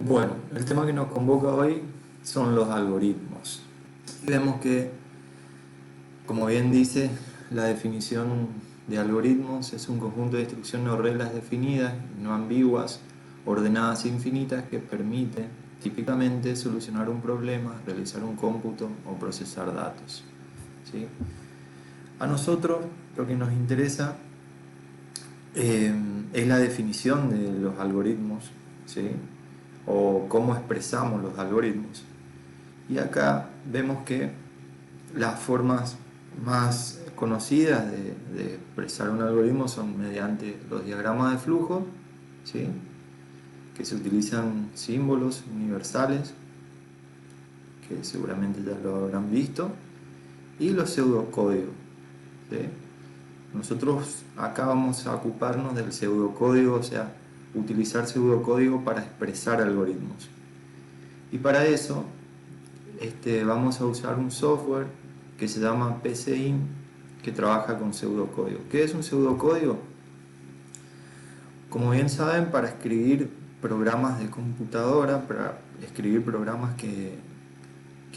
Bueno, el tema que nos convoca hoy son los algoritmos. Y vemos que, como bien dice, la definición de algoritmos es un conjunto de instrucciones o reglas definidas, no ambiguas, ordenadas e infinitas que permite típicamente solucionar un problema, realizar un cómputo o procesar datos. ¿Sí? A nosotros lo que nos interesa es la definición de los algoritmos, ¿sí? O cómo expresamos los algoritmos. Y acá vemos que las formas más conocidas de expresar un algoritmo son mediante los diagramas de flujo, ¿sí? Que se utilizan símbolos universales, que seguramente ya lo habrán visto, y los pseudocódigos. ¿Sí? Nosotros acá vamos a ocuparnos del pseudocódigo, o sea, utilizar pseudocódigo para expresar algoritmos. Y para eso vamos a usar un software que se llama PCInt, que trabaja con pseudocódigo. ¿Qué es un pseudocódigo? Como bien saben, para escribir programas de computadora, para escribir programas que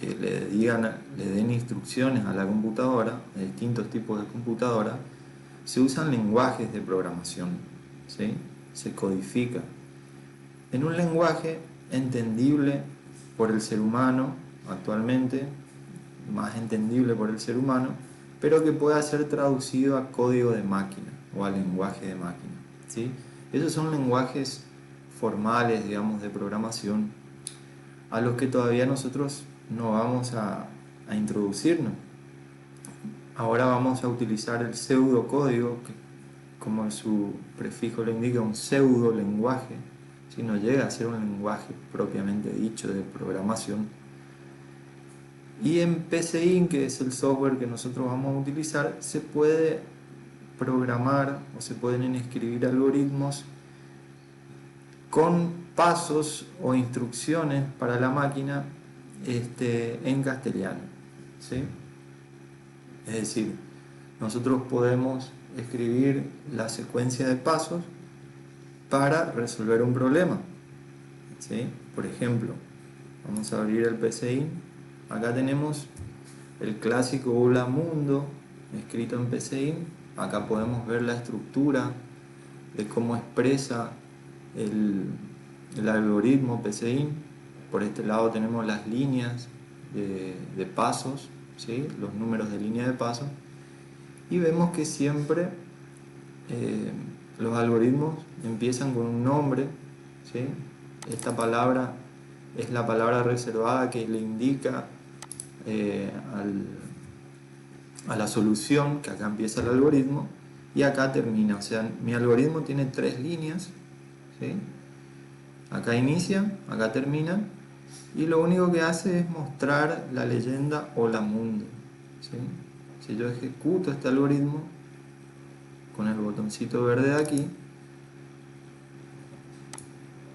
le den instrucciones a la computadora, de distintos tipos de computadora, se usan lenguajes de programación, ¿sí? Se codifica en un lenguaje entendible por el ser humano actualmente, más entendible por el ser humano, pero que pueda ser traducido a código de máquina o a lenguaje de máquina, ¿sí? Esos son lenguajes formales, digamos, de programación a los que todavía nosotros no vamos a introducirnos. Ahora vamos a utilizar el pseudocódigo, que como su prefijo lo indica, un pseudo lenguaje, si no llega a ser un lenguaje propiamente dicho de programación. Y en PCInt, que es el software que nosotros vamos a utilizar, se puede programar o se pueden escribir algoritmos con pasos o instrucciones para la máquina en castellano, ¿sí? Es decir, nosotros podemos escribir la secuencia de pasos para resolver un problema, ¿sí? Por ejemplo, vamos a abrir el PCInt. Acá tenemos el clásico Hola Mundo escrito en PCInt. Acá podemos ver la estructura de cómo expresa el algoritmo PCInt. Por este lado tenemos las líneas de pasos, ¿sí? Los números de línea de pasos. Y vemos que siempre los algoritmos empiezan con un nombre, ¿sí? Esta palabra es la palabra reservada que le indica a la solución, que acá empieza el algoritmo y acá termina. O sea, mi algoritmo tiene 3 líneas, ¿sí? Acá inicia, acá termina, y lo único que hace es mostrar la leyenda Hola Mundo, ¿sí? Si yo ejecuto este algoritmo con el botoncito verde de aquí,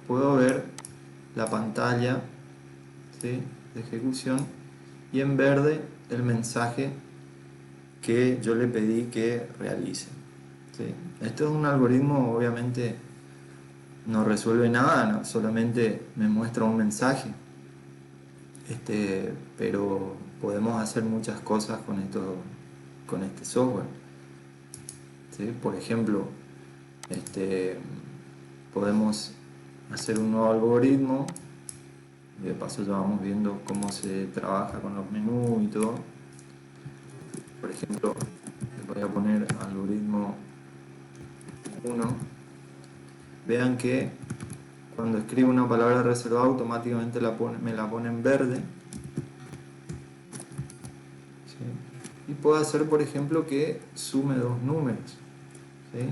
puedo ver la pantalla, ¿sí? De ejecución, y en verde el mensaje que yo le pedí que realice, ¿sí? Esto es un algoritmo, obviamente no resuelve nada, ¿no? Solamente me muestra un mensaje, pero podemos hacer muchas cosas con este software, ¿sí? Por ejemplo, podemos hacer un nuevo algoritmo y de paso ya vamos viendo cómo se trabaja con los menús y todo. Por ejemplo, le voy a poner algoritmo 1. Vean que cuando escribo una palabra reservada automáticamente me la pone en verde, ¿sí? Y puedo hacer, por ejemplo, que sume 2 números, ¿sí?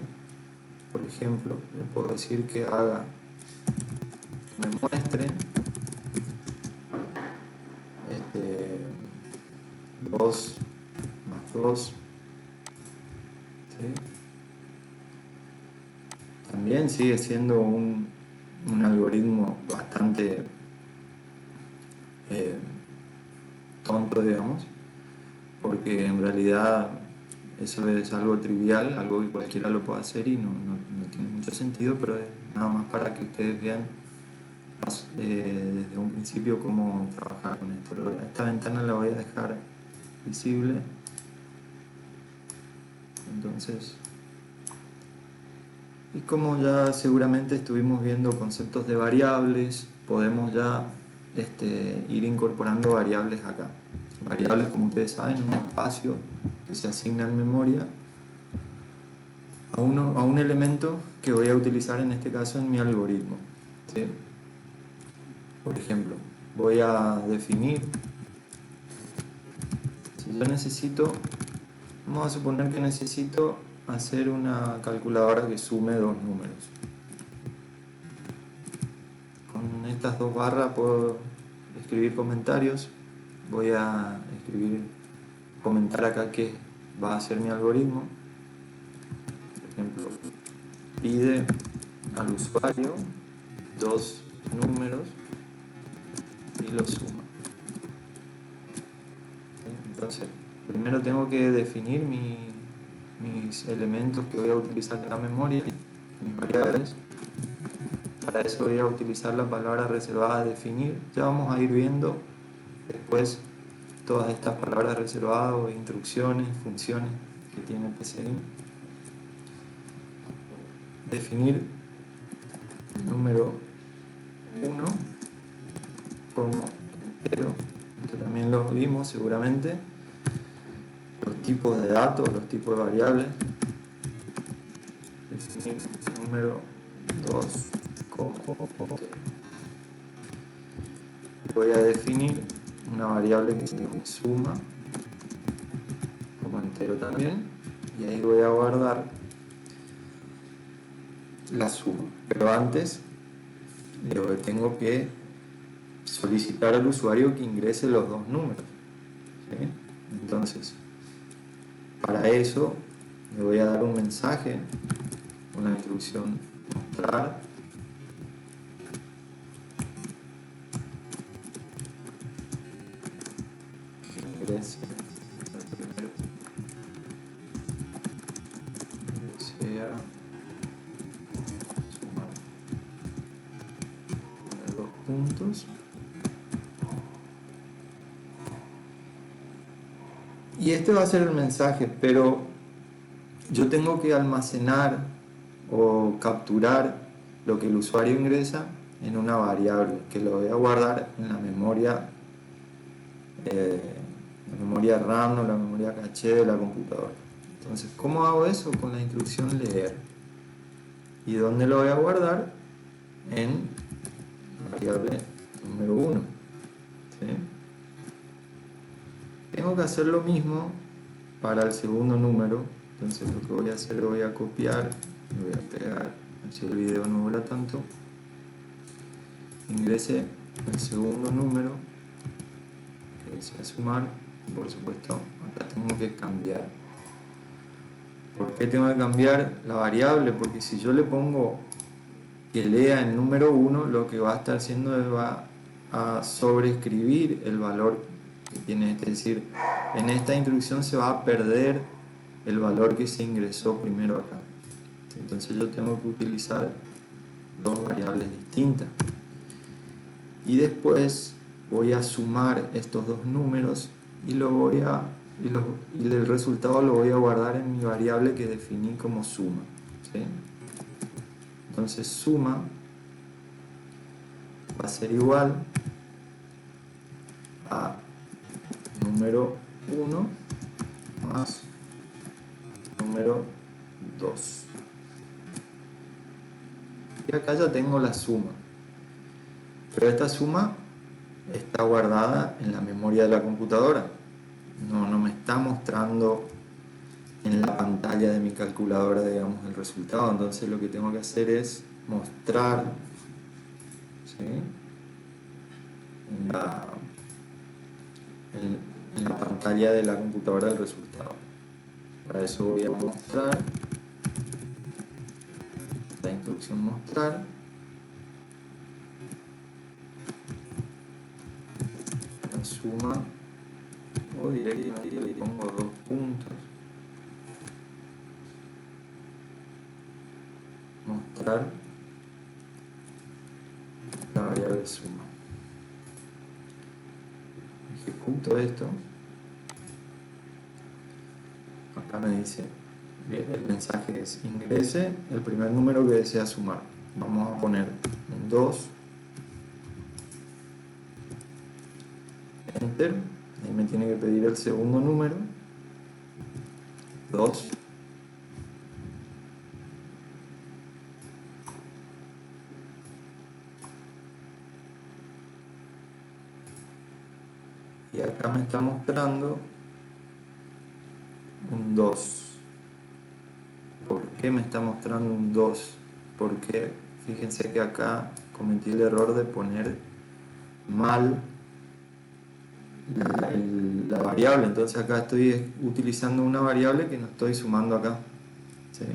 Por ejemplo, le puedo decir que me muestre 2 más 2, ¿sí? También sigue siendo un algoritmo bastante eh, tonto, digamos, porque en realidad eso es algo trivial, algo que cualquiera lo puede hacer y no tiene mucho sentido, pero es nada más para que ustedes vean desde un principio cómo trabajar con esto. Esta ventana la voy a dejar visible. Entonces, y como ya seguramente estuvimos viendo conceptos de variables, podemos ya ir incorporando variables acá. Variables, como ustedes saben, un espacio que se asigna en memoria a un elemento que voy a utilizar en este caso en mi algoritmo, ¿sí? Por ejemplo, voy a definir, si yo necesito, vamos a suponer que necesito hacer una calculadora que sume dos números. Con estas dos barras puedo escribir comentarios. Voy a comentar acá que va a ser mi algoritmo. Por ejemplo, pide al usuario dos números y los suma. Entonces, primero tengo que definir mis elementos que voy a utilizar en la memoria, mis variables. Para eso voy a utilizar la palabra reservada definir. Ya vamos a ir viendo después todas estas palabras reservadas o instrucciones, funciones que tiene PCI. Definir el número 1 como entero. Esto también lo vimos seguramente. Los tipos de datos, los tipos de variables. Definir el número 2 como entero. Voy a definir una variable que se llama suma como entero también, y ahí voy a guardar la suma, pero antes tengo que solicitar al usuario que ingrese los dos números, ¿sí? Entonces, para eso le voy a dar un mensaje, una instrucción mostrar, que ingrese el primero, sea sumar poner dos puntos. Y este va a ser el mensaje, pero yo tengo que almacenar o capturar lo que el usuario ingresa en una variable que lo voy a guardar en la memoria RAM o la memoria caché de la computadora. Entonces, ¿cómo hago eso? Con la instrucción leer. ¿Y dónde lo voy a guardar? En la variable número 1. ¿Sí? Tengo que hacer lo mismo para el segundo número. Entonces lo que voy a hacer, lo voy a copiar, lo voy a pegar, así el video no vuela tanto. Ingrese el segundo número, que desea sumar, y por supuesto acá tengo que cambiar. ¿Por qué tengo que cambiar la variable? Porque si yo le pongo que lea el número 1, lo que va a estar haciendo es va a sobreescribir el valor que tiene, es decir, en esta instrucción se va a perder el valor que se ingresó primero acá. Entonces yo tengo que utilizar dos variables distintas. Y después voy a sumar estos dos números y el resultado lo voy a guardar en mi variable que definí como suma, ¿sí? Entonces suma va a ser igual a número 1 más número 2. Y acá ya tengo la suma. Pero esta suma está guardada en la memoria de la computadora. No me está mostrando en la pantalla de mi calculadora, digamos, el resultado. Entonces lo que tengo que hacer es mostrar, ¿sí?, en la pantalla de la computadora el resultado. Para eso voy a mostrar la instrucción mostrar. La suma, o directamente le pongo dos puntos. Mostrar la variable de suma. Ejecuto esto. Acá me dice, bien, el mensaje es ingrese el primer número que desea sumar. Vamos a poner un 2, enter, ahí me tiene que pedir el segundo número, 2, y acá me está mostrando un 2. ¿Por qué me está mostrando un 2? Porque fíjense que acá cometí el error de poner mal la variable, entonces acá estoy utilizando una variable que no estoy sumando acá, ¿sí?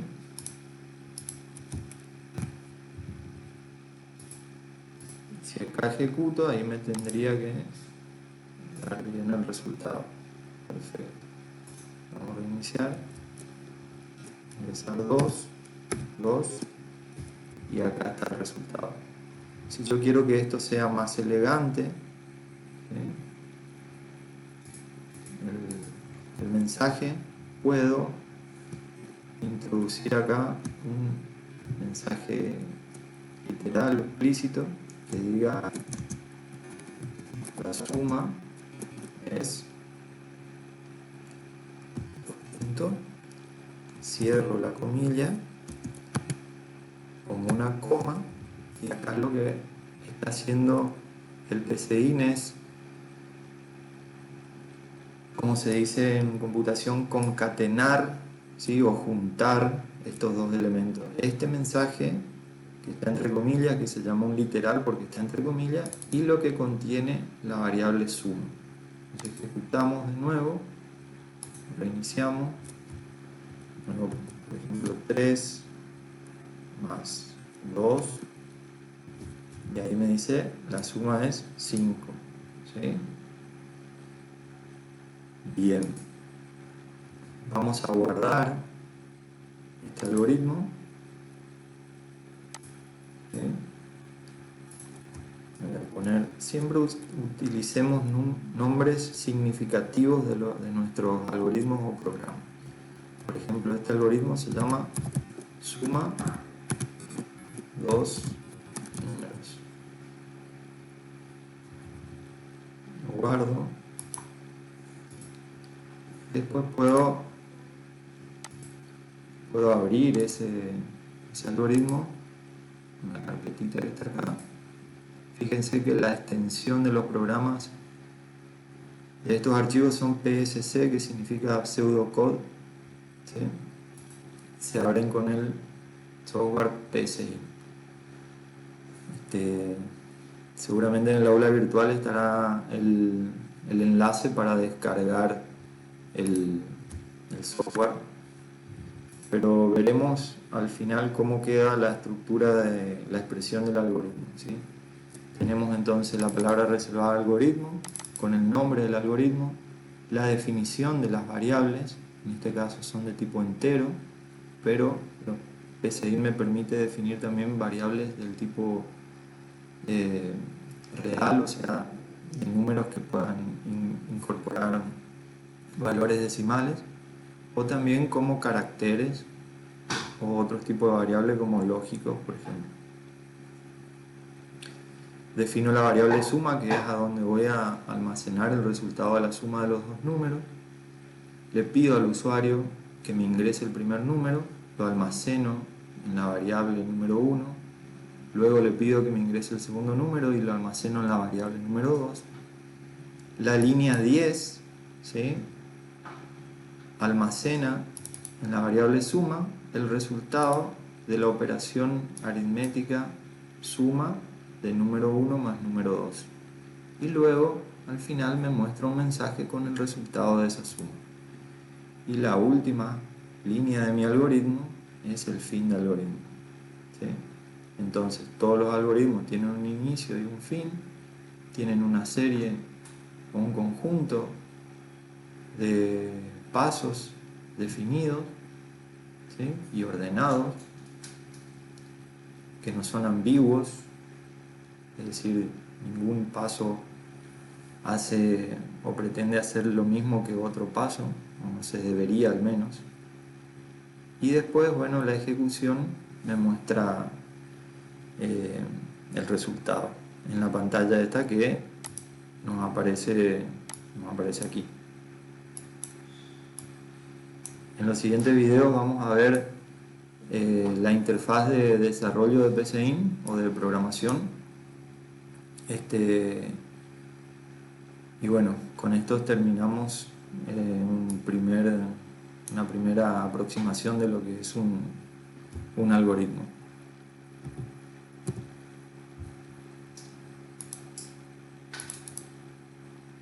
Si acá ejecuto, ahí me tendría que dar bien el resultado. Perfecto. Vamos a reiniciar, ingresar 2, 2, y acá está el resultado. Si yo quiero que esto sea más elegante, ¿sí?, el mensaje, puedo introducir acá un mensaje literal o explícito que diga la suma es punto, cierro la comilla, pongo una coma, y acá lo que está haciendo el PCIN es, como se dice en computación, concatenar, ¿sí?, o juntar estos dos elementos. Este mensaje que está entre comillas, que se llama un literal porque está entre comillas, y lo que contiene la variable suma. Entonces ejecutamos de nuevo, reiniciamos, luego, por ejemplo, 3 más 2, y ahí me dice la suma es 5, ¿sí? Bien, vamos a guardar este algoritmo, ¿sí? Voy a poner, siempre utilicemos nombres significativos de nuestros algoritmos o programas. Por ejemplo, este algoritmo se llama suma dos números. Lo guardo. Después puedo abrir ese algoritmo, una carpetita que está acá. Fíjense que la extensión de los programas de estos archivos son PSC, que significa pseudocode, ¿sí? Se abren con el software PSI. Seguramente en el aula virtual estará el enlace para descargar el software, pero veremos al final cómo queda la estructura de la expresión del algoritmo, ¿sí? Tenemos entonces la palabra reservada algoritmo con el nombre del algoritmo, la definición de las variables, en este caso son de tipo entero, pero PSI me permite definir también variables del tipo real, o sea, de números que puedan incorporar valores decimales, o también como caracteres o otros tipos de variables como lógicos, por ejemplo. Defino la variable suma, que es a donde voy a almacenar el resultado de la suma de los dos números. Le pido al usuario que me ingrese el primer número, lo almaceno en la variable número 1. Luego le pido que me ingrese el segundo número y lo almaceno en la variable número 2. La línea 10, ¿sí?, almacena en la variable suma el resultado de la operación aritmética suma de número 1 más número 2. Y luego, al final, me muestra un mensaje con el resultado de esa suma. Y la última línea de mi algoritmo es el fin del algoritmo, ¿sí? Entonces, todos los algoritmos tienen un inicio y un fin, tienen una serie o un conjunto de pasos definidos, ¿sí?, y ordenados, que no son ambiguos, es decir, ningún paso hace o pretende hacer lo mismo que otro paso, o se debería al menos. Y después, bueno, la ejecución me muestra el resultado en la pantalla esta que nos aparece aquí. En los siguientes videos vamos a ver la interfaz de desarrollo de PCIN o de programación. Y bueno, con esto terminamos una primera aproximación de lo que es un algoritmo.